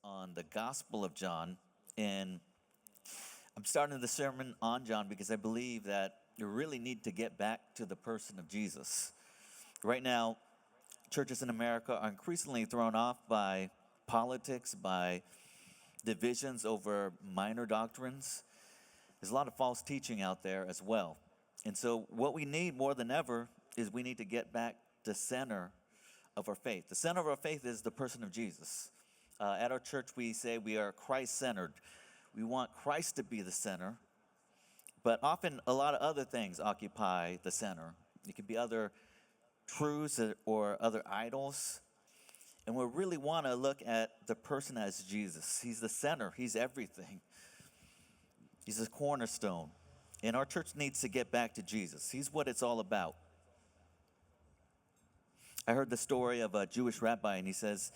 on the Gospel of John, and I'm starting the sermon on John because I believe that you really need to get back to the person of Jesus. Right now, churches in America are increasingly thrown off by politics, by divisions over minor doctrines. There's a lot of false teaching out there as well. And so, what we need more than ever is we need to get back to center of our faith. The center of our faith is the person of Jesus. At our church, we say we are Christ-centered. We want Christ to be the center, but often a lot of other things occupy the center. It could be other truths or other idols. And we really want to look at the person as Jesus. He's the center. He's everything. He's the cornerstone. And our church needs to get back to Jesus. He's what it's all about. I heard the story of a Jewish rabbi, and he says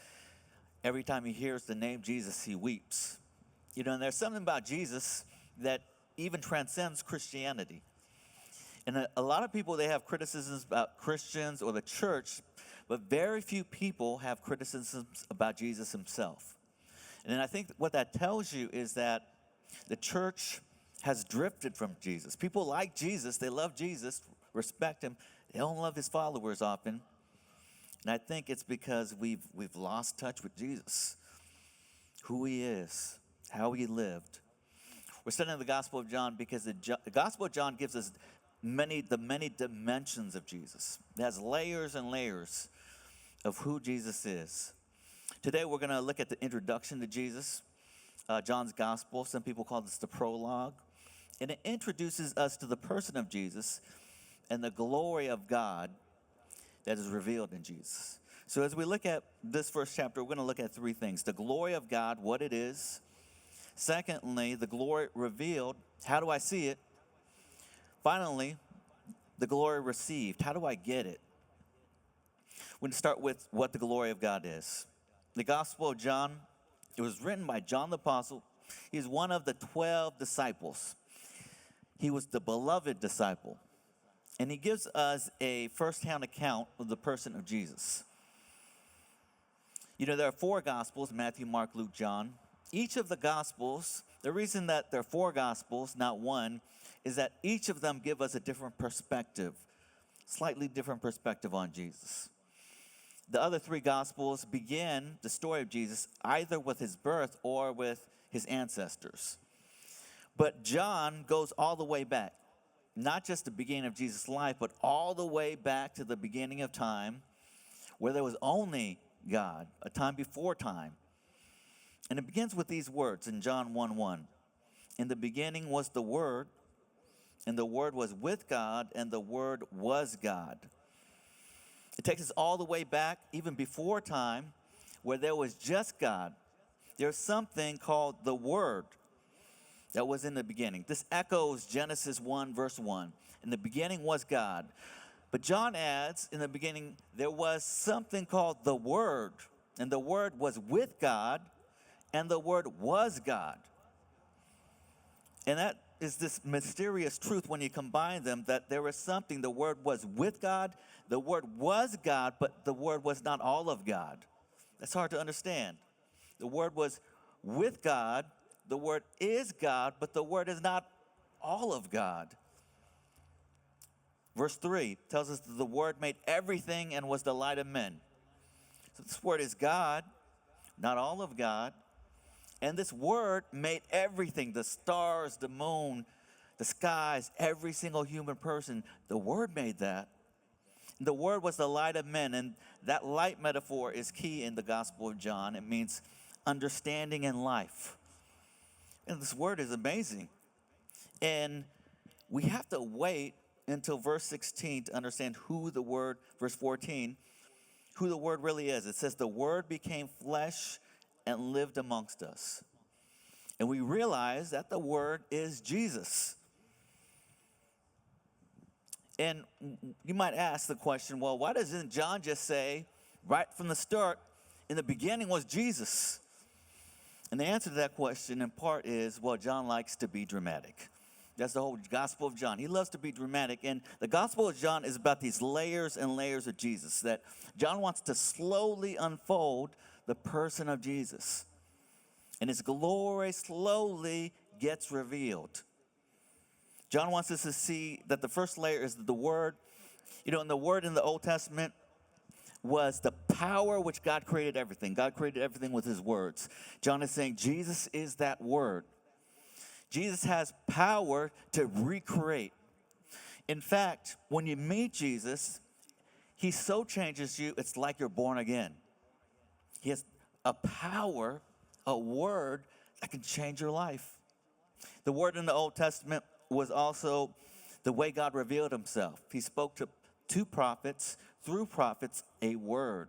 every time he hears the name Jesus, he weeps. You know, and there's something about Jesus that even transcends Christianity. And a lot of people, they have criticisms about Christians or the church, but very few people have criticisms about Jesus himself. And I think what that tells you is that the church has drifted from Jesus. People like Jesus, they love Jesus, respect him. They don't love his followers often. And I think it's because we've lost touch with Jesus, who he is, how he lived. We're studying the Gospel of John because the Gospel of John gives us the many dimensions of Jesus. It has layers and layers of who Jesus is. Today we're going to look at the introduction to Jesus, John's Gospel. Some people call this the prologue. And it introduces us to the person of Jesus and the glory of God that is revealed in Jesus. So as we look at this first chapter, we're going to look at three things. The glory of God, what it is. Secondly, the glory revealed. How do I see it? Finally, the glory received. How do I get it? We're going to start with what the glory of God is. The Gospel of John, it was written by John the Apostle. He's one of the 12 disciples. He was the beloved disciple. And he gives us a firsthand account of the person of Jesus. You know, there are four Gospels, Matthew, Mark, Luke, John. Each of the Gospels, the reason that there are four Gospels, not one, is that each of them give us a different perspective, slightly different perspective on Jesus. The other three Gospels begin the story of Jesus either with his birth or with his ancestors. But John goes all the way back. Not just the beginning of Jesus' life, but all the way back to the beginning of time where there was only God, a time before time. And it begins with these words in John 1:1. In the beginning was the Word, and the Word was with God, and the Word was God. It takes us all the way back, even before time, where there was just God. There's something called the Word that was in the beginning. This echoes Genesis 1, verse 1. In the beginning was God. But John adds, in the beginning, there was something called the Word. And the Word was with God, and the Word was God. And that is this mysterious truth when you combine them, that there was something, the Word was with God, the Word was God, but the Word was not all of God. That's hard to understand. The Word was with God, the Word is God, but the Word is not all of God. Verse 3 tells us that the Word made everything and was the light of men. So this Word is God, not all of God. And this Word made everything, the stars, the moon, the skies, every single human person. The Word made that. The Word was the light of men, and that light metaphor is key in the Gospel of John. It means understanding and life. And this Word is amazing. And we have to wait until verse 16 to understand who the Word, verse 14, who the Word really is. It says, the Word became flesh and lived amongst us. And we realize that the Word is Jesus. And you might ask the question, well, why doesn't John just say, right from the start, in the beginning was Jesus? And the answer to that question in part is, well, John likes to be dramatic. That's the whole Gospel of John. He loves to be dramatic. And the Gospel of John is about these layers and layers of Jesus, that John wants to slowly unfold the person of Jesus. and his glory slowly gets revealed. John wants us to see that the first layer is the Word. You know, and the Word in the Old Testament was the power which God created everything. God created everything with his words. John is saying Jesus is that Word. Jesus has power to recreate. In fact, when you meet Jesus, he so changes you, it's like you're born again. He has a power, a word that can change your life. The word in the Old Testament was also the way God revealed himself. He spoke to two prophets, through prophets, a word.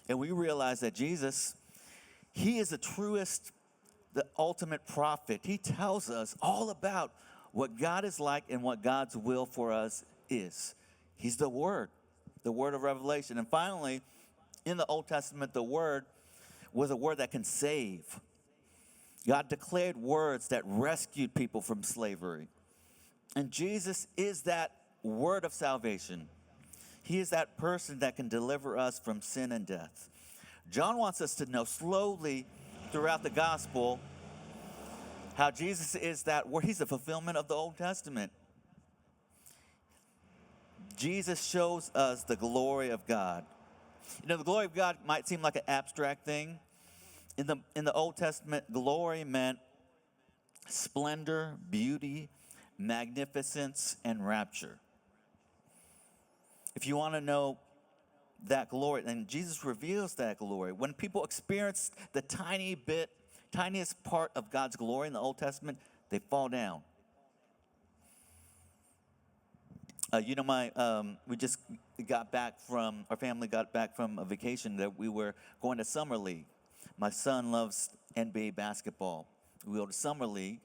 And we realize that Jesus, he is the truest, the ultimate prophet. He tells us all about what God is like and what God's will for us is. He's the word of revelation. And finally, in the Old Testament, the word was a word that can save. God declared words that rescued people from slavery. And Jesus is that word of salvation. He is that person that can deliver us from sin and death. John wants us to know slowly throughout the gospel how Jesus is that word. He's the fulfillment of the Old Testament. Jesus shows us the glory of God. You know, the glory of God might seem like an abstract thing. In the Old Testament, glory meant splendor, beauty, magnificence, and rapture. If you want to know that glory, and Jesus reveals that glory. When people experience the tiniest part of God's glory in the Old Testament, they fall down. We just got back from, our family got back from a vacation that we were going to Summer League. My son loves NBA basketball. We go to Summer League,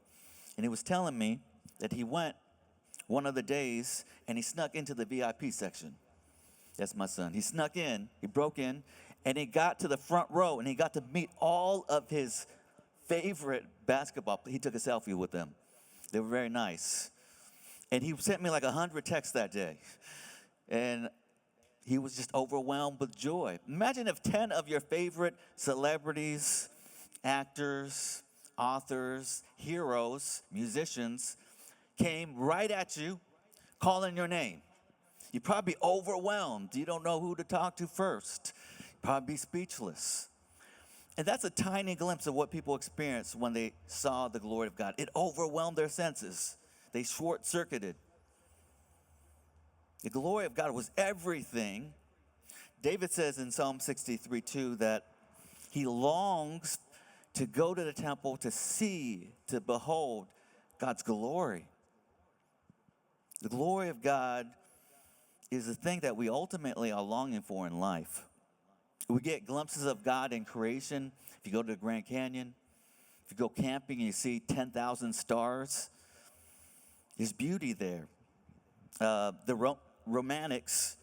and he was telling me that he went one of the days and he snuck into the VIP section. That's my son. He snuck in, he broke in, and he got to the front row and he got to meet all of his favorite basketball. He took a selfie with them. They were very nice. And he sent me like 100 texts that day. And he was just overwhelmed with joy. Imagine if 10 of your favorite celebrities, actors, authors, heroes, musicians came right at you calling your name. You'd probably be overwhelmed. You don't know who to talk to first. You'd probably be speechless. And that's a tiny glimpse of what people experienced when they saw the glory of God. It overwhelmed their senses. They short-circuited. The glory of God was everything. David says in Psalm 63:2 that he longs to go to the temple to see, to behold God's glory. The glory of God is the thing that we ultimately are longing for in life. We get glimpses of God in creation. If you go to the Grand Canyon, if you go camping and you see 10,000 stars, there's beauty there. The Romantics,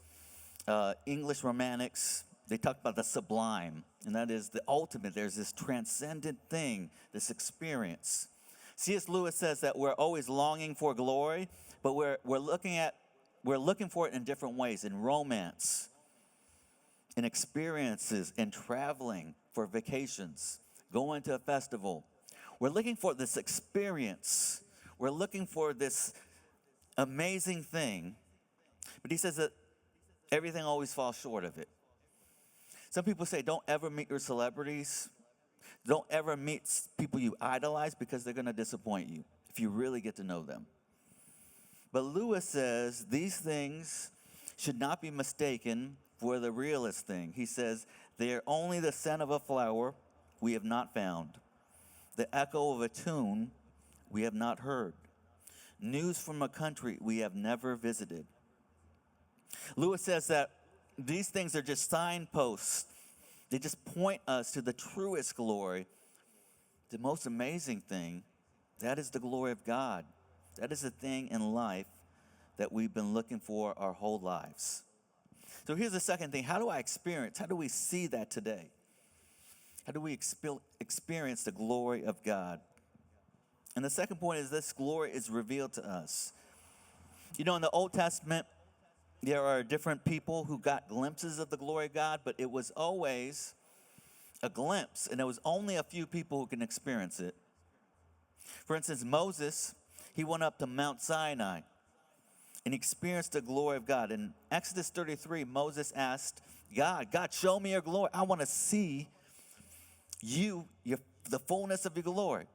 English Romantics, they talk about the sublime, and that is the ultimate. There's this transcendent thing, this experience. C.S. Lewis says that we're always longing for glory, but we're looking for it in different ways, in romance, in experiences, in traveling, for vacations, going to a festival. We're looking for this experience. We're looking for this amazing thing. But he says that everything always falls short of it. Some people say don't ever meet your celebrities. Don't ever meet people you idolize because they're going to disappoint you if you really get to know them. But Lewis says these things should not be mistaken for the realest thing. He says they are only the scent of a flower we have not found, the echo of a tune we have not heard, news from a country we have never visited. Lewis says that these things are just signposts. They just point us to the truest glory, the most amazing thing. That is the glory of God. That is the thing in life that we've been looking for our whole lives. So here's the second thing. How do we see that today? How do we experience the glory of God? And the second point is this glory is revealed to us. You know, in the Old Testament, there are different people who got glimpses of the glory of God, but it was always a glimpse, and there was only a few people who can experience it. For instance, Moses, he went up to Mount Sinai and experienced the glory of God. In Exodus 33, Moses asked God, God, show me your glory. I want to see the fullness of your glory.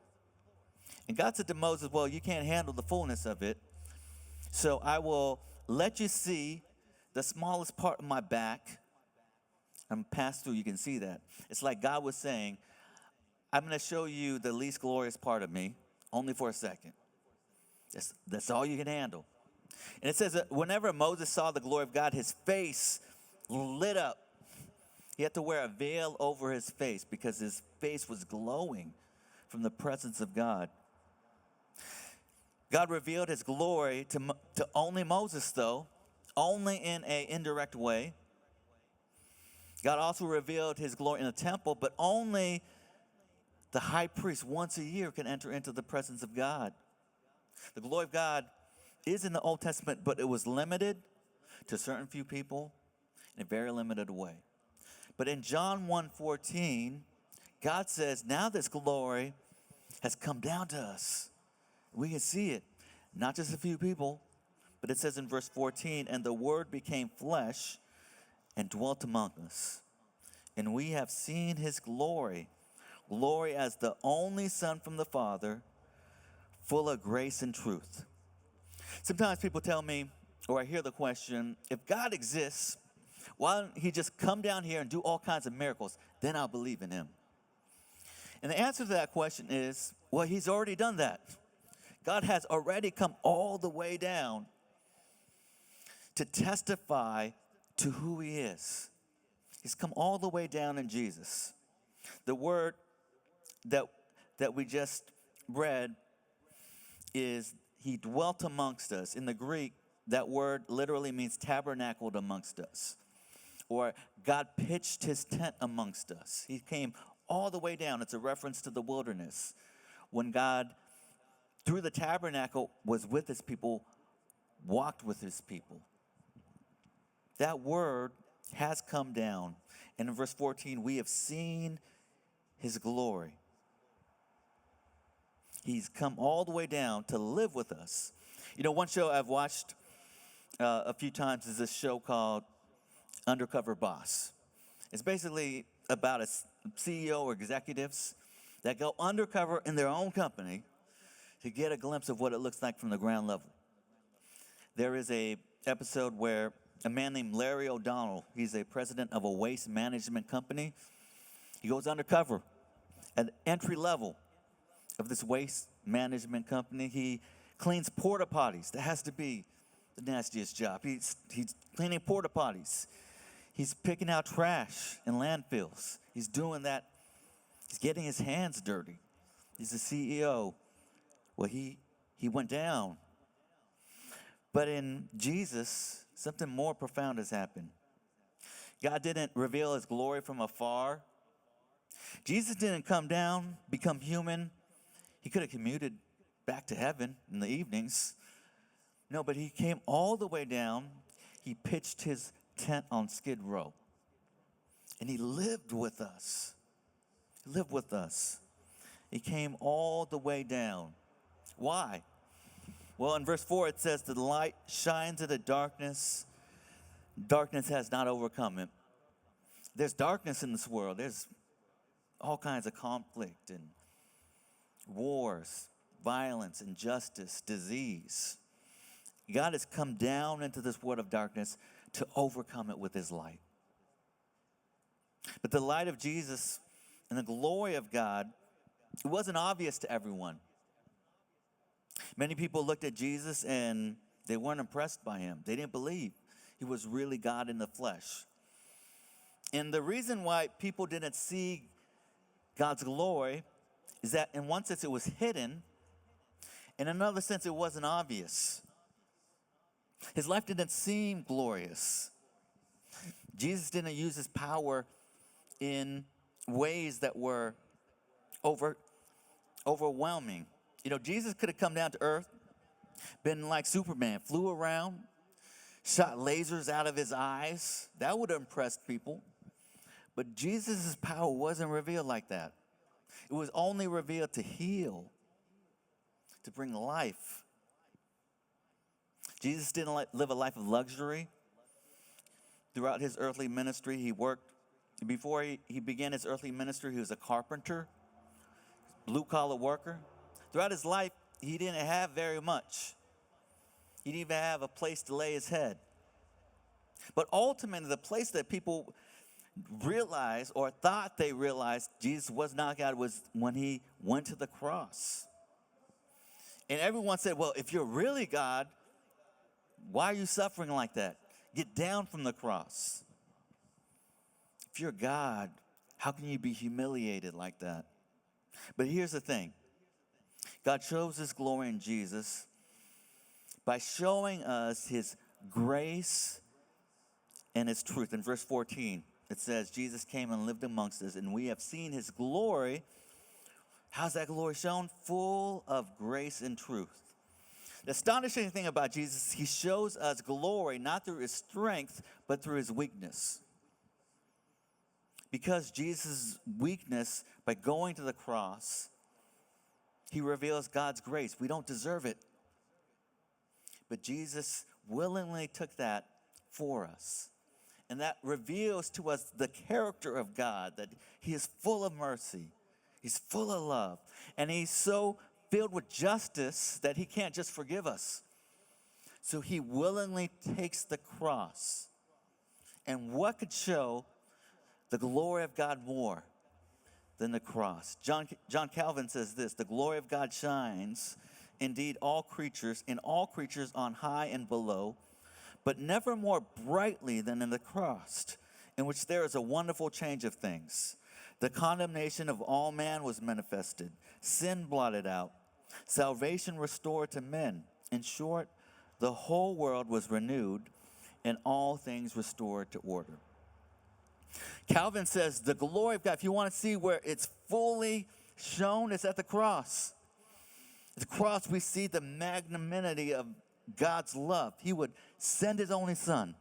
And God said to Moses, well, you can't handle the fullness of it, so I will let you see the smallest part of my back. I'm pass through, you can see that. It's like God was saying, I'm going to show you the least glorious part of me, only for a second. That's all you can handle. And it says that whenever Moses saw the glory of God, his face lit up. He had to wear a veil over his face because his face was glowing from the presence of God. God revealed his glory to only Moses, though, only in an indirect way. God also revealed his glory in the temple, but only the high priest once a year can enter into the presence of God. The glory of God is in the Old Testament, but it was limited to certain few people in a very limited way. But in John 1:14, God says, now this glory has come down to us. We can see it, not just a few people, but it says in verse 14, and the Word became flesh and dwelt among us. And we have seen his glory, glory as the only Son from the Father, full of grace and truth. Sometimes people tell me, or I hear the question, if God exists, why don't he just come down here and do all kinds of miracles? Then I'll believe in him. And the answer to that question is, well, he's already done that. God has already come all the way down to testify to who he is. He's come all the way down in Jesus. The word that we just read is he dwelt amongst us. In the Greek, that word literally means tabernacled amongst us. Or God pitched his tent amongst us. He came all the way down. It's a reference to the wilderness. When God, through the tabernacle, was with his people, walked with his people. That word has come down. And in verse 14, we have seen his glory. He's come all the way down to live with us. You know, one show I've watched a few times is this show called Undercover Boss. It's basically about a CEO or executives that go undercover in their own company to get a glimpse of what it looks like from the ground level. There is a episode where a man named Larry O'Donnell, he's a president of a waste management company. He goes undercover at the entry level of this waste management company. He cleans porta potties. That has to be the nastiest job. He's cleaning porta potties. He's picking out trash in landfills. He's doing that. He's getting his hands dirty. He's the CEO. Well, he went down. But in Jesus, something more profound has happened. God didn't reveal his glory from afar. Jesus didn't come down, become human. He could have commuted back to heaven in the evenings. No, but he came all the way down. He pitched his tent on Skid Row. And he lived with us. He lived with us. He came all the way down. Why? Well, in verse 4, it says, the light shines in the darkness. Darkness has not overcome it. There's darkness in this world. There's all kinds of conflict and wars, violence, injustice, disease. God has come down into this world of darkness to overcome it with his light. But the light of Jesus and the glory of God, it wasn't obvious to everyone. Many people looked at Jesus and they weren't impressed by him. They didn't believe he was really God in the flesh. And the reason why people didn't see God's glory is that in one sense it was hidden, in another sense it wasn't obvious. His life didn't seem glorious. Jesus didn't use his power in ways that were overwhelming. You know, Jesus could have come down to earth, been like Superman, flew around, shot lasers out of his eyes. That would have impressed people. But Jesus' power wasn't revealed like that. It was only revealed to heal, to bring life. Jesus didn't live a life of luxury. Throughout his earthly ministry, he worked. Before he began his earthly ministry, he was a carpenter, blue-collar worker. Throughout his life, he didn't have very much. He didn't even have a place to lay his head. But ultimately, the place that people realized or thought they realized Jesus was not God was when he went to the cross. And everyone said, well, if you're really God, why are you suffering like that? Get down from the cross. If you're God, how can you be humiliated like that? But here's the thing. God shows his glory in Jesus by showing us his grace and his truth. In verse 14, it says, Jesus came and lived amongst us, and we have seen his glory. How's that glory shown? Full of grace and truth. The astonishing thing about Jesus, he shows us glory not through his strength, but through his weakness. Because Jesus' weakness, by going to the cross, he reveals God's grace. We don't deserve it. But Jesus willingly took that for us. And that reveals to us the character of God, that he is full of mercy. He's full of love. And he's so filled with justice that he can't just forgive us. So he willingly takes the cross. And what could show the glory of God more than the cross? John Calvin says this: the glory of God shines indeed in all creatures on high and below, but never more brightly than in the cross, in which there is a wonderful change of things. The condemnation of all man was manifested, sin blotted out, salvation restored to men. In short, the whole world was renewed and all things restored to order. Calvin says the glory of God, if you want to see where it's fully shown, it's at the cross. At the cross, we see the magnanimity of God's love. He would send his only son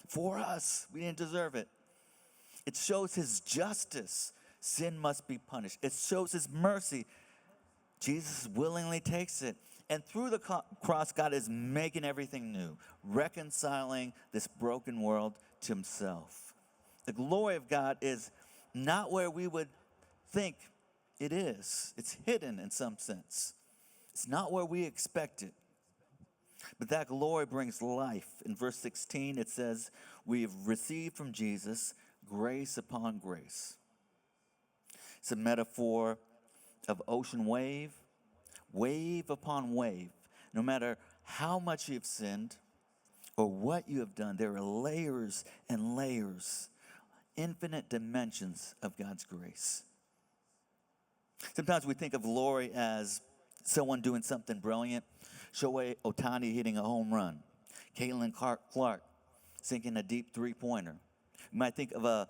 for us. We didn't deserve it. It shows his justice. Sin must be punished. It shows his mercy. Jesus willingly takes it. And through the cross, God is making everything new, reconciling this broken world to himself. The glory of God is not where we would think it is. It's hidden in some sense. It's not where we expect it. But that glory brings life. In verse 16, it says, we have received from Jesus grace upon grace. It's a metaphor of ocean wave, wave upon wave. No matter how much you've sinned or what you have done, there are layers and layers, infinite dimensions of God's grace. Sometimes we think of glory as someone doing something brilliant. Shohei Ohtani hitting a home run. Caitlin Clark sinking a deep three-pointer. You might think of a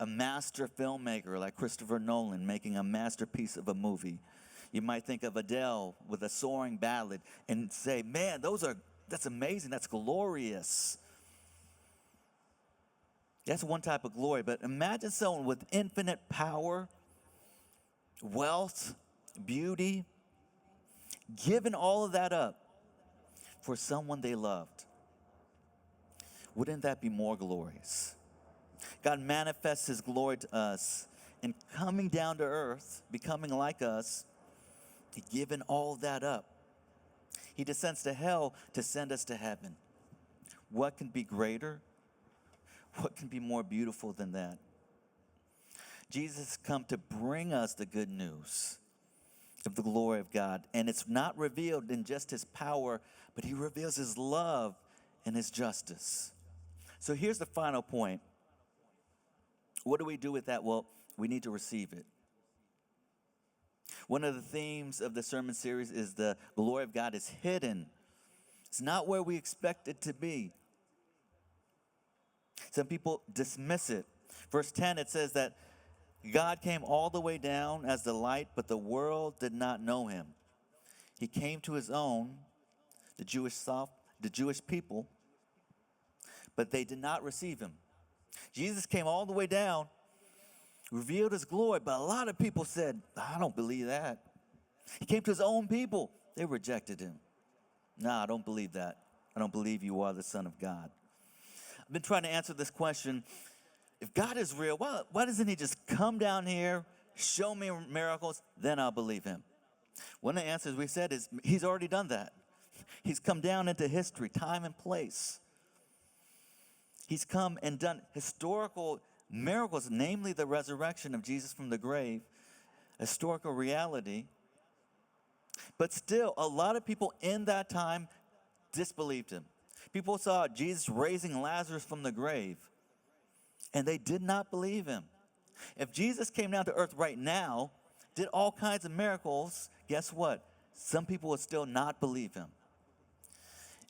master filmmaker like Christopher Nolan making a masterpiece of a movie. You might think of Adele with a soaring ballad and say, man, that's amazing, that's glorious. That's one type of glory. But imagine someone with infinite power, wealth, beauty, giving all of that up for someone they loved. Wouldn't that be more glorious? God manifests his glory to us in coming down to earth, becoming like us, giving all that up. He descends to hell to send us to heaven. What can be greater? What can be more beautiful than that? Jesus come to bring us the good news of the glory of God. And it's not revealed in just his power, but he reveals his love and his justice. So here's the final point. What do we do with that? Well, we need to receive it. One of the themes of the sermon series is the glory of God is hidden. It's not where we expect it to be. Some people dismiss it. Verse 10, it says that God came all the way down as the light, but the world did not know him. He came to his own, the Jewish people, but they did not receive him. Jesus came all the way down, revealed his glory, but a lot of people said, I don't believe that. He came to his own people. They rejected him. Nah, I don't believe that. I don't believe you are the Son of God. I've been trying to answer this question. If God is real, why doesn't he just come down here, show me miracles, then I'll believe him? One of the answers we said is he's already done that. He's come down into history, time and place. He's come and done historical miracles, namely the resurrection of Jesus from the grave, historical reality. But still, a lot of people in that time disbelieved him. People saw Jesus raising Lazarus from the grave, and they did not believe him. If Jesus came down to earth right now, did all kinds of miracles, guess what? Some people would still not believe him.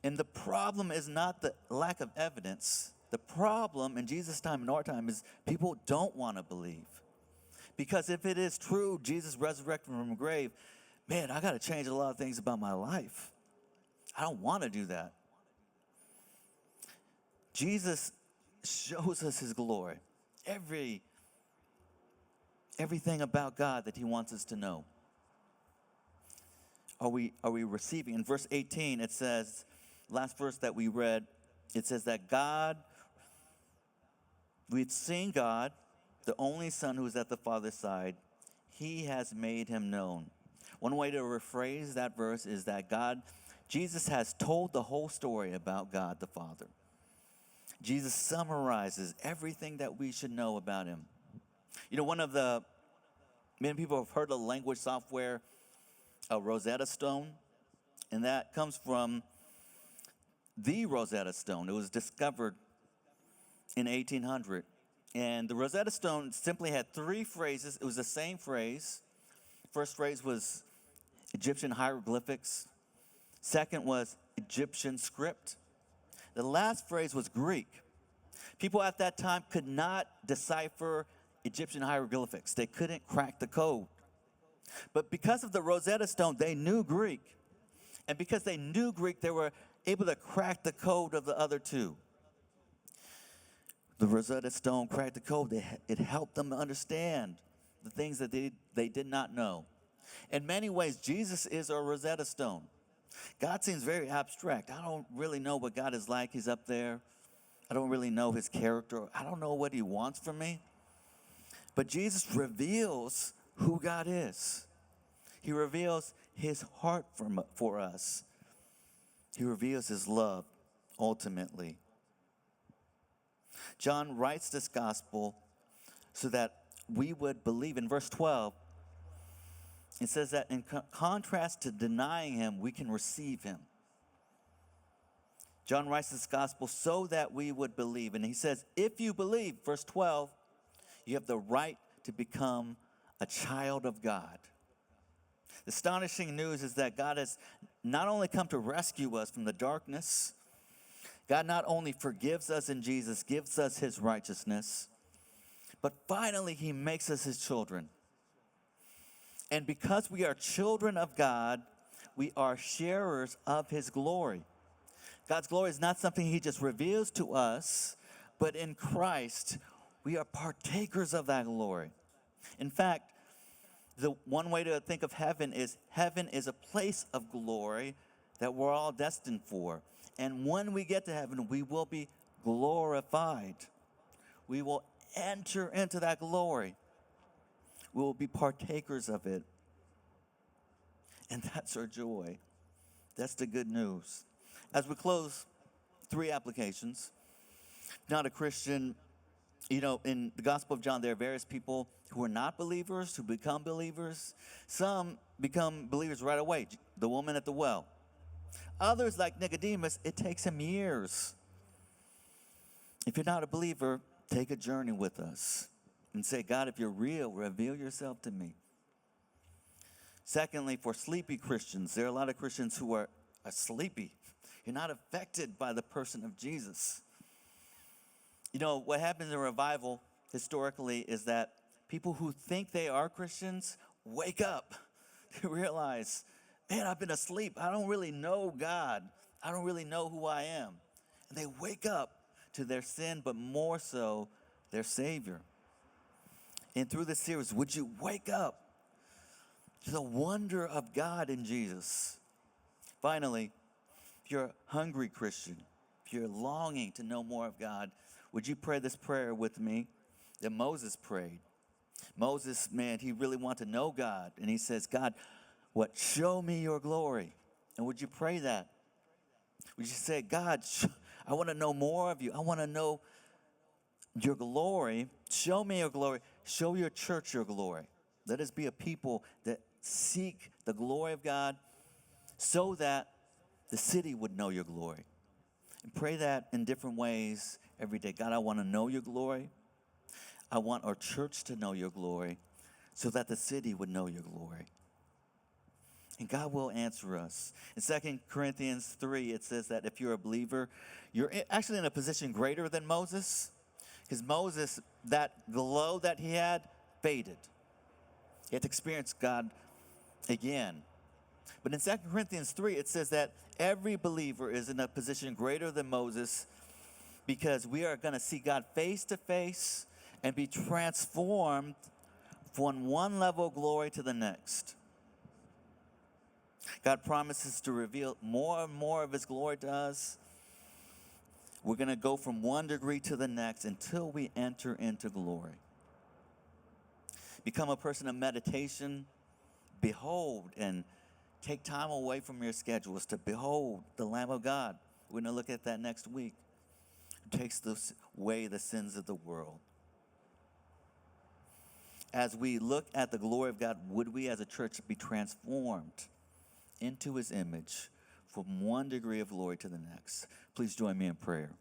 And the problem is not the lack of evidence. The problem in Jesus' time and our time is people don't want to believe. Because if it is true, Jesus resurrected from the grave, man, I got to change a lot of things about my life. I don't want to do that. Jesus shows us his glory. Everything about God that he wants us to know. Are we receiving? In verse 18, it says, last verse that we read, it says that God, we've seen God, the only Son who is at the Father's side, he has made him known. One way to rephrase that verse is that Jesus has told the whole story about God the Father. Jesus summarizes everything that we should know about him. You know, many people have heard of language software, Rosetta Stone, and that comes from the Rosetta Stone. It was discovered in 1800. And the Rosetta Stone simply had 3 phrases. It was the same phrase. First phrase was Egyptian hieroglyphics. Second was Egyptian script. The last phrase was Greek. People at that time could not decipher Egyptian hieroglyphics. They couldn't crack the code. But because of the Rosetta Stone, they knew Greek. And because they knew Greek, they were able to crack the code of the other 2. The Rosetta Stone cracked the code. It helped them understand the things that they did not know. In many ways, Jesus is a Rosetta Stone. God seems very abstract. I don't really know what God is like. He's up there. I don't really know his character. I don't know what he wants from me. But Jesus reveals who God is. He reveals his heart for us. He reveals his love, ultimately. John writes this gospel so that we would believe. In verse 12, it says that in contrast to denying him, we can receive him. John writes this gospel so that we would believe. And he says, if you believe, verse 12, you have the right to become a child of God. The astonishing news is that God has not only come to rescue us from the darkness, God not only forgives us in Jesus, gives us his righteousness, but finally he makes us his children. And because we are children of God, we are sharers of his glory. God's glory is not something he just reveals to us, but in Christ, we are partakers of that glory. In fact, the one way to think of heaven is a place of glory that we're all destined for. And when we get to heaven, we will be glorified. We will enter into that glory. We will be partakers of it. And that's our joy. That's the good news. As we close, 3 applications. Not a Christian, in the Gospel of John, there are various people who are not believers, who become believers. Some become believers right away. The woman at the well. Others, like Nicodemus, it takes him years. If you're not a believer, take a journey with us and say, God, if you're real, reveal yourself to me. Secondly, for sleepy Christians, there are a lot of Christians who are sleepy. You're not affected by the person of Jesus. What happens in revival historically is that people who think they are Christians wake up. They realize, man, I've been asleep. I don't really know God. I don't really know who I am. And they wake up to their sin, but more so their Savior. And through this series, would you wake up to the wonder of God in Jesus? Finally, if you're a hungry Christian, if you're longing to know more of God, would you pray this prayer with me that Moses prayed? Moses, man, he really wanted to know God. And he says, God, what? Show me your glory. And would you pray that? Would you say, God, I want to know more of you. I want to know your glory. Show me your glory. Show your church your glory. Let us be a people that seek the glory of God so that the city would know your glory. And pray that in different ways every day. God, I want to know your glory. I want our church to know your glory so that the city would know your glory. And God will answer us. In 2 Corinthians 3, it says that if you're a believer, you're actually in a position greater than Moses. Because Moses, that glow that he had, faded. He had to experience God again. But in 2 Corinthians 3, it says that every believer is in a position greater than Moses because we are going to see God face to face and be transformed from one level of glory to the next. God promises to reveal more and more of his glory to us. We're going to go from one degree to the next until we enter into glory. Become a person of meditation. Behold and take time away from your schedules to behold the Lamb of God. We're going to look at that next week. Who takes away the sins of the world. As we look at the glory of God, would we as a church be transformed into his image from one degree of glory to the next? Please join me in prayer.